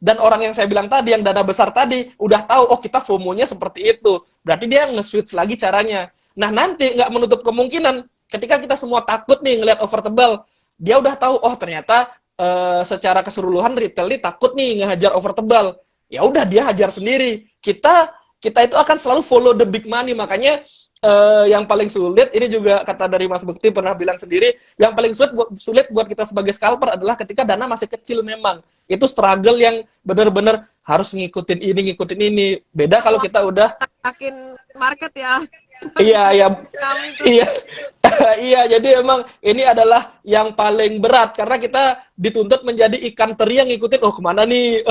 Dan orang yang saya bilang tadi, yang dana besar tadi, udah tahu, oh kita FOMO-nya seperti itu. Berarti dia nge-switch lagi caranya. Nah nanti nggak menutup kemungkinan, ketika kita semua takut nih ngelihat over tebal, dia udah tahu, oh ternyata secara keseluruhan retail ini takut nih ngehajar over tebal. Ya udah dia hajar sendiri. Kita itu akan selalu follow the big money. Makanya yang paling sulit, ini juga kata dari Mas Bekti pernah bilang sendiri, yang paling sulit buat kita sebagai scalper adalah ketika dana masih kecil memang. Itu struggle yang benar-benar harus ngikutin ini. Beda kalau kita udah Yakin market ya. iya, iya, Kami tuh iya, iya. Jadi emang ini adalah yang paling berat karena kita dituntut menjadi ikan teri yang ngikutin. Oh kemana nih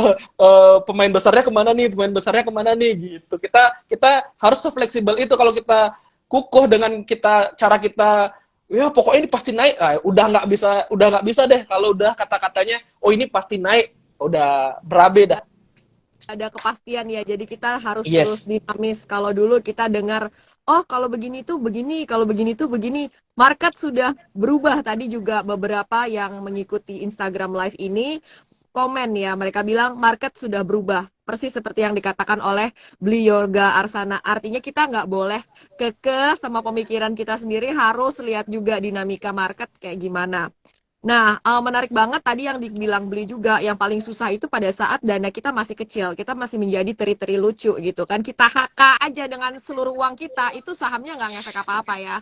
pemain besarnya kemana nih, pemain besarnya kemana nih gitu. Kita harus sefleksibel itu. Kalau kita kukuh dengan cara kita, ya pokoknya ini pasti naik. Udah nggak bisa deh. Kalau udah kata-katanya, oh ini pasti naik, udah berabe dah. ada kepastian ya. Jadi kita harus terus Yes. dinamis. Kalau dulu kita dengar, oh kalau begini tuh begini, kalau begini tuh begini. Market sudah berubah. Tadi juga beberapa yang mengikuti Instagram Live ini komen ya. Mereka bilang market sudah berubah. Persis seperti yang dikatakan oleh Bli Yorga Arsana. Artinya kita nggak boleh kekeh sama pemikiran kita sendiri. Harus lihat juga dinamika market kayak gimana. Nah, menarik banget tadi yang dibilang Beli juga, yang paling susah itu pada saat dana kita masih kecil, kita masih menjadi teri-teri lucu gitu kan, kita HK aja dengan seluruh uang kita, itu sahamnya nggak ngefek apa-apa ya.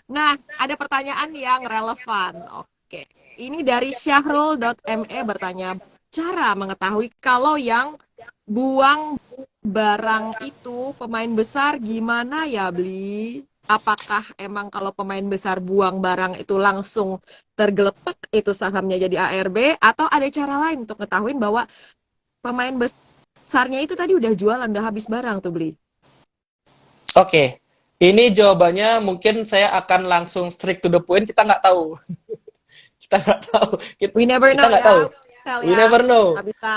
Nah, ada pertanyaan yang relevan. Oke, ini dari Syahrul.me bertanya, cara mengetahui kalau yang buang barang itu pemain besar gimana ya, Beli? Apakah emang kalau pemain besar buang barang itu langsung tergelepek itu sahamnya jadi ARB atau ada cara lain untuk ngetahuin bahwa pemain besarnya itu tadi udah jualan, udah habis barang tuh Beli? Oke. Ini jawabannya mungkin saya akan langsung straight to the point. Kita nggak tahu. Kita nggak tahu. Kita, We never kita know nggak tahu. ya, Sel We ya, never know. nggak bisa.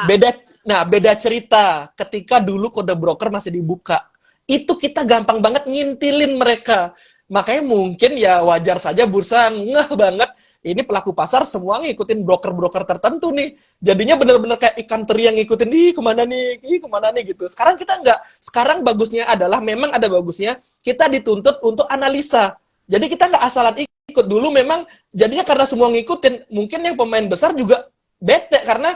Beda cerita. Ketika dulu kode broker masih dibuka, itu kita gampang banget ngintilin mereka. Makanya mungkin ya wajar saja bursa ngeh banget. Ini pelaku pasar semua ngikutin broker-broker tertentu nih. Jadinya bener-bener kayak ikan teri yang ngikutin, ih kemana nih gitu. Sekarang kita nggak. Sekarang bagusnya adalah, memang ada bagusnya, kita dituntut untuk analisa. Jadi kita nggak asalan ikut. Dulu memang jadinya karena semua ngikutin, mungkin yang pemain besar juga bete karena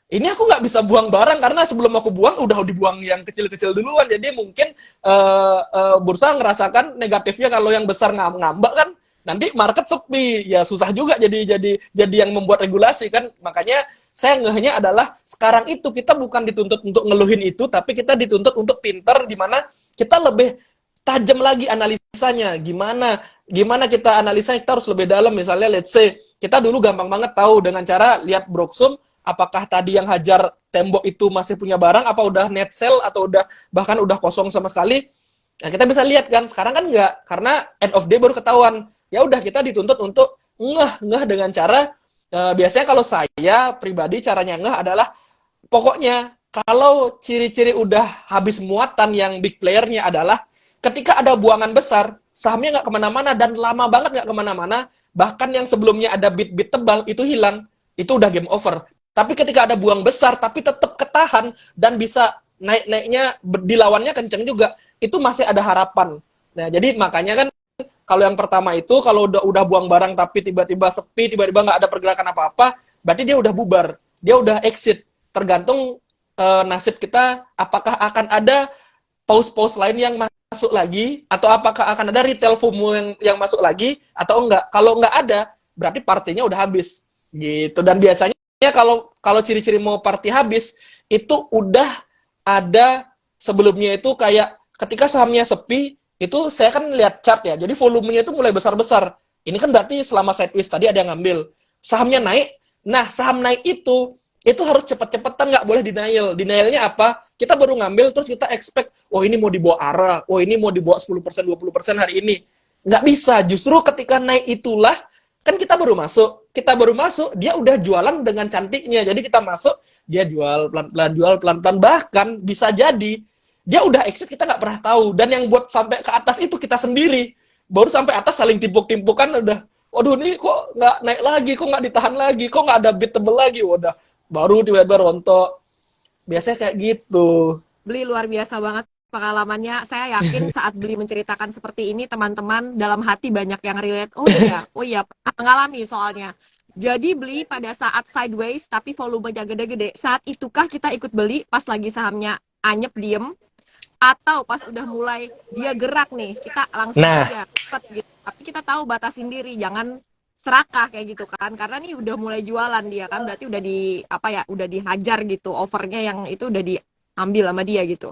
ini aku nggak bisa buang barang karena sebelum aku buang udah dibuang yang kecil-kecil duluan. Jadi mungkin bursa ngerasakan negatifnya kalau yang besar ngambak kan, nanti market sepi, ya susah juga jadi yang membuat regulasi kan. Makanya saya ngehnya adalah sekarang itu kita bukan dituntut untuk ngeluhin itu, tapi kita dituntut untuk pinter, di mana kita lebih tajam lagi analisanya. Gimana kita analisa, kita harus lebih dalam. Misalnya let's say kita dulu gampang banget tahu dengan cara lihat Broksum, apakah tadi yang hajar tembok itu masih punya barang, apa udah net sell, atau bahkan udah kosong sama sekali. Nah, kita bisa lihat kan. Sekarang kan enggak, karena end of day baru ketahuan. Ya udah, kita dituntut untuk ngeh dengan cara, biasanya kalau saya pribadi caranya ngeh adalah, pokoknya kalau ciri-ciri udah habis muatan yang big playernya adalah ketika ada buangan besar, sahamnya nggak kemana-mana dan lama banget nggak kemana-mana, bahkan yang sebelumnya ada bit-bit tebal itu hilang, itu udah game over. Tapi ketika ada buang besar tapi tetap ketahan dan bisa naik-naiknya, dilawannya kenceng juga, itu masih ada harapan. Nah, jadi makanya kan kalau yang pertama itu, kalau udah buang barang tapi tiba-tiba sepi, tiba-tiba nggak ada pergerakan apa-apa, berarti dia udah bubar, dia udah exit. Tergantung nasib kita, apakah akan ada pause-pause lain yang masuk lagi, atau apakah akan ada retail FOMO yang masuk lagi, atau enggak. Kalau enggak ada, berarti partinya udah habis. Gitu. Dan biasanya kalau ciri-ciri mau party habis, itu udah ada sebelumnya. Itu kayak ketika sahamnya sepi, itu saya kan lihat chart ya, jadi volumenya itu mulai besar-besar. Ini kan berarti selama sideways tadi ada yang ngambil. Sahamnya naik, nah saham naik itu harus cepet-cepetan, nggak boleh denial. Denialnya apa? Kita baru ngambil, terus kita expect, oh ini mau dibawa arah, oh ini mau dibawa 10%, 20% hari ini. Nggak bisa, justru ketika naik itulah, kan kita baru masuk, dia udah jualan dengan cantiknya. Jadi kita masuk, dia jual pelan-pelan, bahkan bisa jadi, dia udah exit, kita nggak pernah tahu. Dan yang buat sampai ke atas itu kita sendiri. Baru sampai atas saling timpuk-timpukan, udah, waduh ini kok nggak naik lagi, kok nggak ditahan lagi, kok nggak ada bid tebel lagi, udah baru tiba-tiba rontok. Biasanya kayak gitu. Beli luar biasa banget pengalamannya. Saya yakin saat Beli menceritakan seperti ini, teman-teman dalam hati banyak yang relate. Oh iya, pernah mengalami soalnya. Jadi beli pada saat sideways tapi volumenya gede-gede. Saat itukah kita ikut beli pas lagi sahamnya anyep diem, atau pas udah mulai dia gerak nih, kita langsung Nah, aja cepet gitu. Tapi kita tahu batasin diri, jangan serakah kayak gitu kan. Karena nih udah mulai jualan dia kan, berarti udah di apa ya, udah dihajar gitu. Overnya yang itu udah diambil sama dia gitu.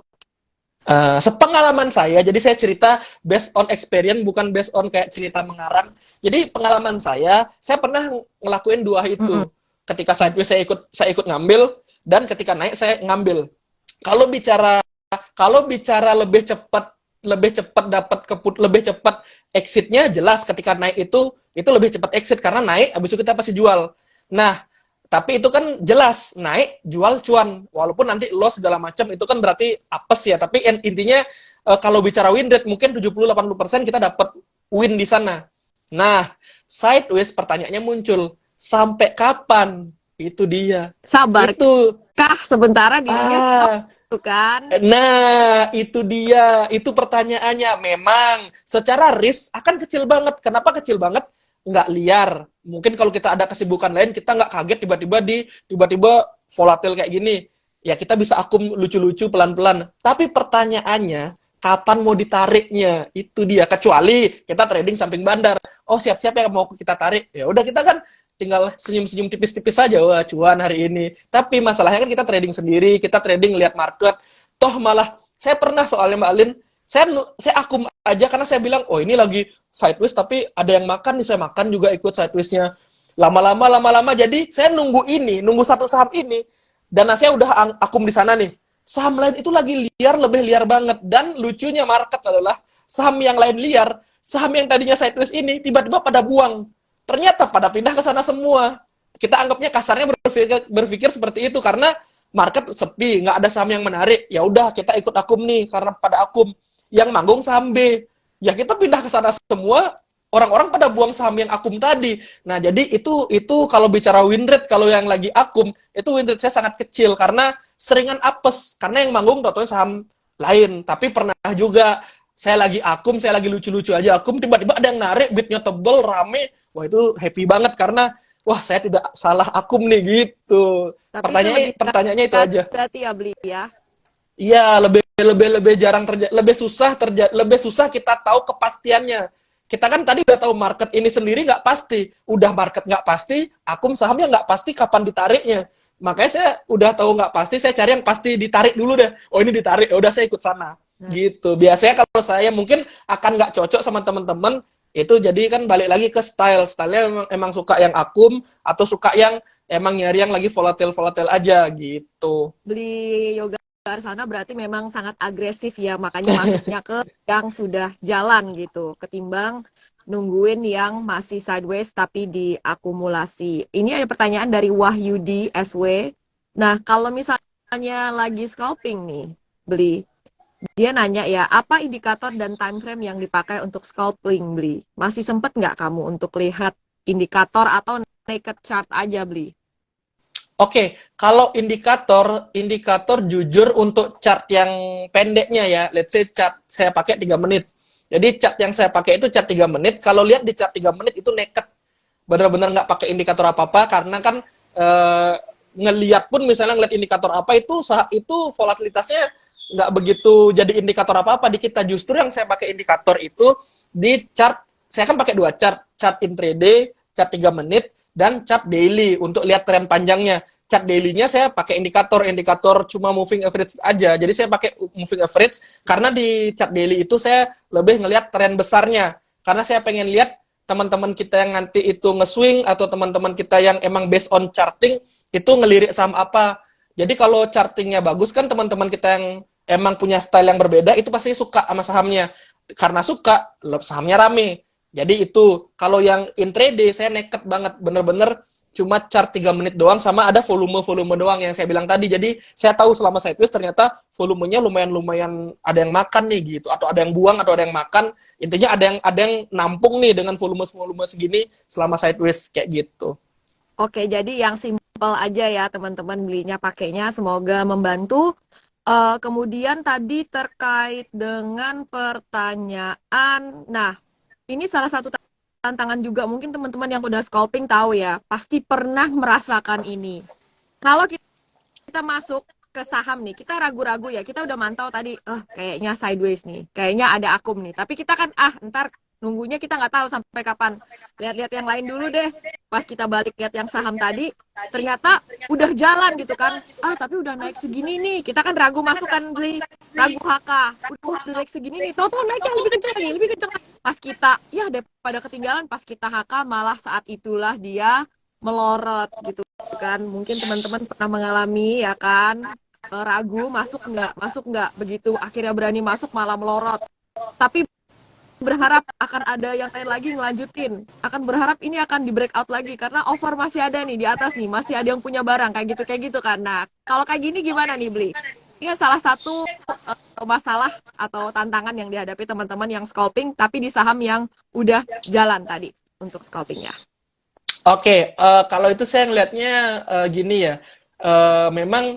sepengalaman saya, jadi saya cerita based on experience, bukan based on kayak cerita mengarang. Jadi pengalaman saya pernah ngelakuin dua Mm-mm. itu. Ketika sideways saya ikut ngambil, dan ketika naik saya ngambil. Kalau bicara kalau bicara lebih cepat dapat lebih cepat exitnya, jelas ketika naik itu lebih cepat exit karena naik, habis itu kita pasti jual. Nah, tapi itu kan jelas naik jual cuan, walaupun nanti loss segala macam itu kan berarti apes ya. Tapi intinya kalau bicara win rate mungkin 70-80% kita dapat win di sana. Nah, sideways pertanyaannya muncul, sampai kapan? Itu dia. Sabarkah Itu sementara dirinya stop ah tuh kan. Nah, itu dia. Itu pertanyaannya. Memang secara risk akan kecil banget. Kenapa kecil banget? Nggak liar. Mungkin kalau kita ada kesibukan lain, kita nggak kaget tiba-tiba volatil kayak gini. Ya kita bisa akum lucu-lucu pelan-pelan. Tapi pertanyaannya, kapan mau ditariknya? Itu dia. Kecuali kita trading samping bandar. Oh, siap-siap ya mau kita tarik. Ya udah, kita kan tinggal senyum-senyum tipis-tipis saja, wah cuan hari ini. Tapi masalahnya kan kita trading sendiri, kita trading lihat market. Toh malah saya pernah soalnya Mbak Alin, saya akum aja karena saya bilang, oh ini lagi sideways tapi ada yang makan nih, saya makan juga ikut sidewaysnya. Lama-lama jadi saya nunggu satu saham ini, dan saya udah akum di sana nih. Saham lain itu lagi liar, lebih liar banget. Dan lucunya market adalah saham yang lain liar, saham yang tadinya sideways ini tiba-tiba pada buang. Ternyata pada pindah ke sana semua. Kita anggapnya kasarnya berpikir seperti itu karena market sepi, nggak ada saham yang menarik. Ya udah kita ikut akum nih karena pada akum. Yang manggung saham B. Ya kita pindah ke sana semua, orang-orang pada buang saham yang akum tadi. Nah, jadi itu kalau bicara win rate, kalau yang lagi akum, itu win rate saya sangat kecil karena seringan apes. Karena yang manggung totonya saham lain. Tapi pernah juga saya lagi akum, saya lagi lucu-lucu aja akum, tiba-tiba ada yang narik, bitnya tebel, rame. Wah, itu happy banget karena wah, saya tidak salah akum nih gitu. Tapi itu Pertanyaannya itu aja. berarti ya beli ya. Iya, lebih jarang terjadi, lebih susah kita tahu kepastiannya. Kita kan tadi udah tahu market ini sendiri nggak pasti. Udah market nggak pasti, akum sahamnya nggak pasti kapan ditariknya. Makanya saya udah tahu nggak pasti, saya cari yang pasti ditarik dulu deh. Oh ini ditarik, ya udah saya ikut sana. Nah, Gitu. Biasanya kalau saya mungkin akan nggak cocok sama teman-teman, itu jadi kan balik lagi ke style. Stylenya emang suka yang akum atau suka yang emang nyari yang lagi volatil-volatil aja gitu. beli yoga sana berarti memang sangat agresif ya, makanya masuknya ke yang sudah jalan gitu, ketimbang nungguin yang masih sideways tapi diakumulasi. Ini ada pertanyaan dari Wahyudi SW. Nah, kalau misalnya lagi scalping nih, beli, dia nanya ya, apa indikator dan time frame yang dipakai untuk scalping, beli? Masih sempet nggak kamu untuk lihat indikator atau naked chart aja, beli? Oke, kalau indikator jujur untuk chart yang pendeknya ya, let's say chart saya pakai 3 menit. Jadi chart yang saya pakai itu chart 3 menit. Kalau lihat di chart 3 menit itu naked. Benar-benar nggak pakai indikator apa-apa karena kan ngelihat pun misalnya ngelihat indikator apa itu volatilitasnya nggak begitu jadi indikator apa-apa di kita. Justru yang saya pakai indikator itu di chart, saya kan pakai 2 chart intraday, chart 3 menit, dan chart daily untuk lihat tren panjangnya. Chart daily-nya saya pakai indikator cuma moving average aja. Jadi saya pakai moving average karena di chart daily itu saya lebih ngelihat tren besarnya. Karena saya pengen lihat teman-teman kita yang nanti itu nge-swing atau teman-teman kita yang emang based on charting itu ngelirik saham apa. Jadi kalau chartingnya bagus kan teman-teman kita yang emang punya style yang berbeda itu pasti suka sama sahamnya. Karena suka, sahamnya rame. Jadi itu, kalau yang intraday saya naked banget, bener-bener cuma chart 3 menit doang sama ada volume-volume doang yang saya bilang tadi. Jadi saya tahu selama sideways ternyata volumenya lumayan ada yang makan nih gitu, atau ada yang buang atau ada yang makan. Intinya ada yang nampung nih dengan volume segini selama sideways kayak gitu. Oke, jadi yang simple aja ya teman-teman belinya pakainya, semoga membantu. Kemudian tadi terkait dengan pertanyaan, nah ini salah satu tantangan juga mungkin teman-teman yang udah scalping tahu ya, pasti pernah merasakan ini. Kalau kita masuk ke saham nih, kita ragu-ragu ya, kita udah mantau tadi, kayaknya sideways nih, kayaknya ada akum nih, tapi kita kan, ntar nunggunya kita nggak tahu sampai kapan, lihat-lihat yang lain dulu deh, pas kita balik lihat yang saham tadi, ternyata udah jalan gitu kan, tapi udah naik segini nih, kita kan ragu masuk kan beli, ragu HK, udah naik segini nih, tahu-tahu naiknya lebih kenceng lagi, lebih kenceng lagi. Pas kita, ya daripada ketinggalan, pas kita HK malah saat itulah dia melorot gitu kan, mungkin teman-teman pernah mengalami ya kan, ragu masuk nggak begitu akhirnya berani masuk malah melorot, tapi berharap akan ada yang lain lagi ngelanjutin, akan berharap ini akan di breakout lagi karena offer masih ada nih di atas nih, masih ada yang punya barang kayak gitu kan. Nah kalau kayak gini gimana nih beli, ini salah satu masalah atau tantangan yang dihadapi teman-teman yang scalping tapi di saham yang udah jalan tadi untuk scalpingnya. Oke, kalau itu saya ngelihatnya gini ya, memang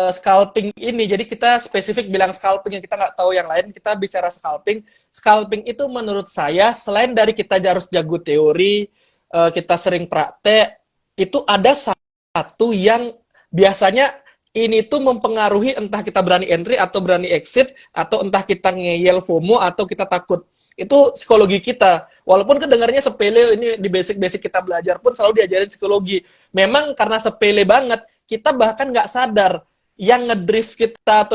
scalping ini, jadi kita spesifik bilang scalping, yang kita nggak tahu yang lain, kita bicara scalping. Scalping itu menurut saya, selain dari kita harus jago teori, kita sering praktek, itu ada satu yang biasanya ini tuh mempengaruhi entah kita berani entry atau berani exit, atau entah kita ngeyel FOMO atau kita takut. Itu psikologi kita. Walaupun kedengarannya sepele, ini di basic-basic kita belajar pun selalu diajarin psikologi. Memang karena sepele banget, kita bahkan nggak sadar yang ngedrift kita atau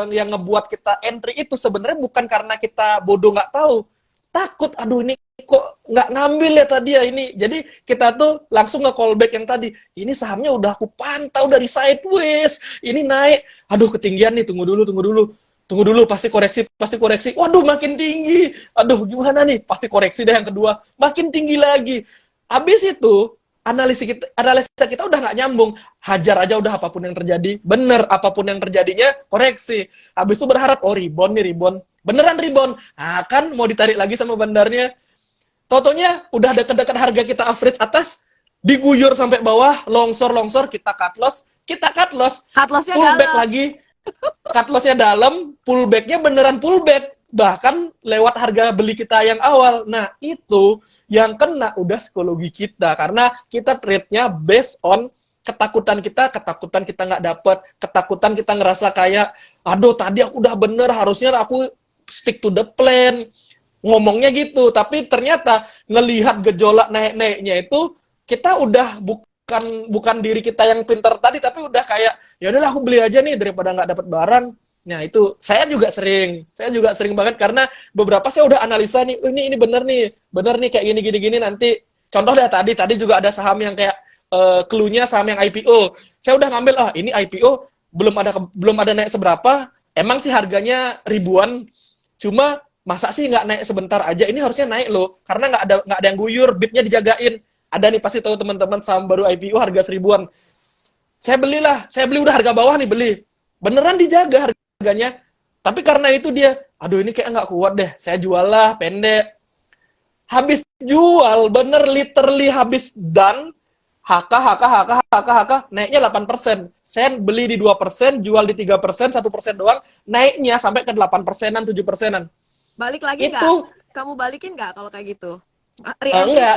yang ngebuat kita entry itu sebenarnya bukan karena kita bodoh nggak tahu. Takut, aduh ini kok nggak ngambil ya tadi ya ini. Jadi kita tuh langsung nge-callback yang tadi. Ini sahamnya udah aku pantau dari sideways. Ini naik. Aduh ketinggian nih, tunggu dulu, tunggu dulu. Tunggu dulu, pasti koreksi, pasti koreksi. Waduh, makin tinggi. Aduh, gimana nih? Pasti koreksi deh yang kedua. Makin tinggi lagi. Habis itu, analisa kita udah nggak nyambung. Hajar aja udah apapun yang terjadi. Bener, apapun yang terjadinya, koreksi. Habis itu berharap, oh rebound nih, rebound. Beneran rebound. Nah, kan mau ditarik lagi sama bandarnya. Totonya udah dekat-dekat harga kita average atas, diguyur sampai bawah, longsor, kita cut loss. Cut loss-nya Pullback dalam. lagi, cut loss-nya dalam, pullback-nya beneran pullback, bahkan lewat harga beli kita yang awal. Nah, itu yang kena udah psikologi kita, karena kita trade-nya based on ketakutan kita nggak dapet, ketakutan kita ngerasa kayak, aduh tadi aku udah bener, harusnya aku stick to the plan, ngomongnya gitu, tapi ternyata ngelihat gejolak naik-naiknya itu, kita udah bukan diri kita yang pintar tadi, tapi udah kayak ya udahlah aku beli aja nih daripada nggak dapat barang. Nah itu saya juga sering banget, karena beberapa saya udah analisa nih, ini bener nih kayak gini nanti. Contoh dah tadi juga ada saham yang kayak clue-nya saham yang IPO. Saya udah ngambil, ini IPO belum ada naik seberapa, emang sih harganya ribuan, cuma masa sih nggak naik sebentar aja, ini harusnya naik loh, karena nggak ada yang guyur, bidnya dijagain. Ada nih pasti tahu teman-teman saham baru IPO harga seribuan. Saya beli udah harga bawah nih, beli. Beneran dijaga harganya. Tapi karena itu dia, aduh ini kayak nggak kuat deh, saya jual lah, pendek. Habis jual, bener literally habis done, HK, naiknya 8%. Saya beli di 2%, jual di 3%, 1% doang, naiknya sampai ke 8%-an, 7%-an. Balik lagi nggak? Itu Kamu balikin nggak kalau kayak gitu? Re-entry enggak,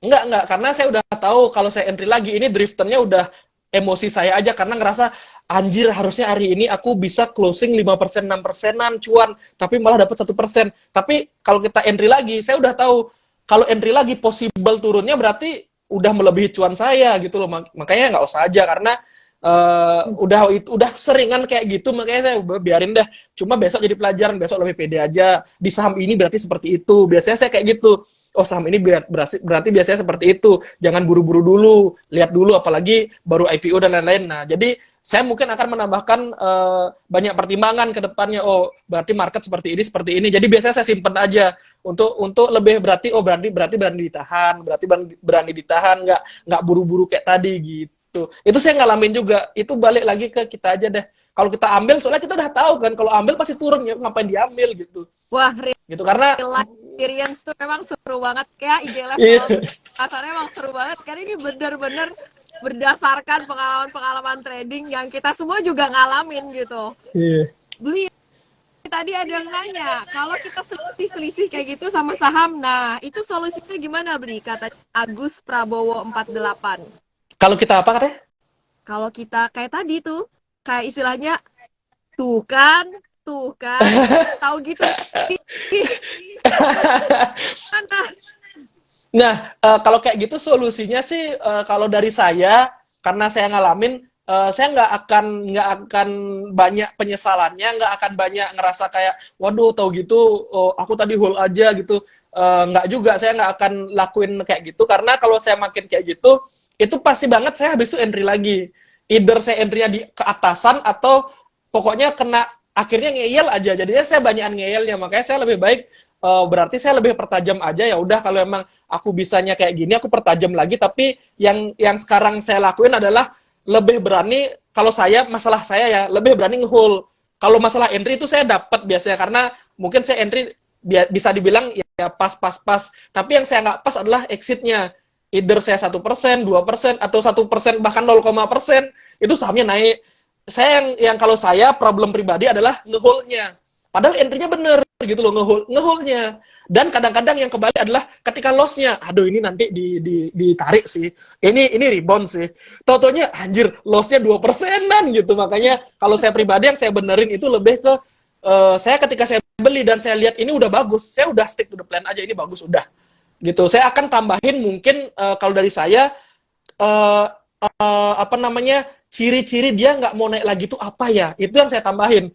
nggak? enggak, karena saya udah tahu kalau saya entry lagi ini drifternya udah emosi saya aja, karena ngerasa anjir harusnya hari ini aku bisa closing 5%, 6%-an cuan, tapi malah dapat 1%. Tapi kalau kita entry lagi, saya udah tahu kalau entry lagi possible turunnya berarti udah melebihi cuan saya gitu loh. Makanya nggak usah aja, karena udah seringan kayak gitu, makanya saya biarin dah. Cuma besok jadi pelajaran, besok lebih pede aja. Di saham ini berarti seperti itu. Biasanya saya kayak gitu. Oh saham ini berarti biasanya seperti itu. Jangan buru-buru dulu, lihat dulu, apalagi baru IPO dan lain-lain. Nah jadi saya mungkin akan menambahkan banyak pertimbangan ke depannya. Oh berarti market seperti ini. Jadi biasanya saya simpen aja untuk lebih berarti. Oh berarti berani ditahan, berani ditahan, nggak buru-buru kayak tadi gitu. Itu saya ngalamin juga. Itu balik lagi ke kita aja deh. Kalau kita ambil, soalnya kita udah tahu kan, kalau ambil pasti turun, ya ngapain diambil gitu. Wah, Gitu karena real life experience tuh memang seru banget kayak IG iya, level Kasarnya emang seru banget karena ini bener-bener berdasarkan pengalaman-pengalaman trading yang kita semua juga ngalamin gitu. Iya. Beli tadi ada yang nanya, kalau kita selisih kayak gitu sama saham, nah itu solusinya gimana beli? Kata Agus Prabowo 48. Kalau kita apa katanya? Kalau kita kayak tadi tuh, kayak istilahnya tuh kan, tahu gitu mana? Nah, kalau kayak gitu solusinya sih kalau dari saya karena saya ngalamin saya nggak akan banyak penyesalannya, nggak akan banyak ngerasa kayak waduh tahu gitu aku tadi hold aja gitu. Nggak juga, saya nggak akan lakuin kayak gitu karena kalau saya makin kayak gitu itu pasti banget saya habis itu entry lagi. Either saya entry-nya di keatasan atau pokoknya kena akhirnya ngeyel aja. Jadinya saya banyakan ngeyelnya, makanya saya lebih baik berarti saya lebih pertajam aja. Ya udah kalau emang aku bisanya kayak gini aku pertajam lagi, tapi yang sekarang saya lakuin adalah lebih berani. Kalau saya masalah saya ya lebih berani ngehold. Kalau masalah entry itu saya dapat biasanya karena mungkin saya entry bisa dibilang ya pas, tapi yang saya nggak pas adalah exitnya. Either saya 1%, 2%, atau 1%, bahkan 0,% itu sahamnya naik. Saya yang kalau saya problem pribadi adalah ngeholdnya. Padahal entry-nya bener gitu loh, ngeholdnya. Dan kadang-kadang yang kembali adalah ketika loss-nya, aduh ini nanti ditarik sih, ini rebound sih. Totonya anjir loss-nya 2%-an gitu. Makanya kalau saya pribadi yang saya benerin itu lebih ke saya ketika saya beli dan saya lihat ini udah bagus, saya udah stick to the plan aja, ini bagus udah. Gitu. Saya akan tambahin mungkin kalau dari saya uh, apa namanya ciri-ciri dia nggak mau naik lagi tuh apa ya? Itu yang saya tambahin.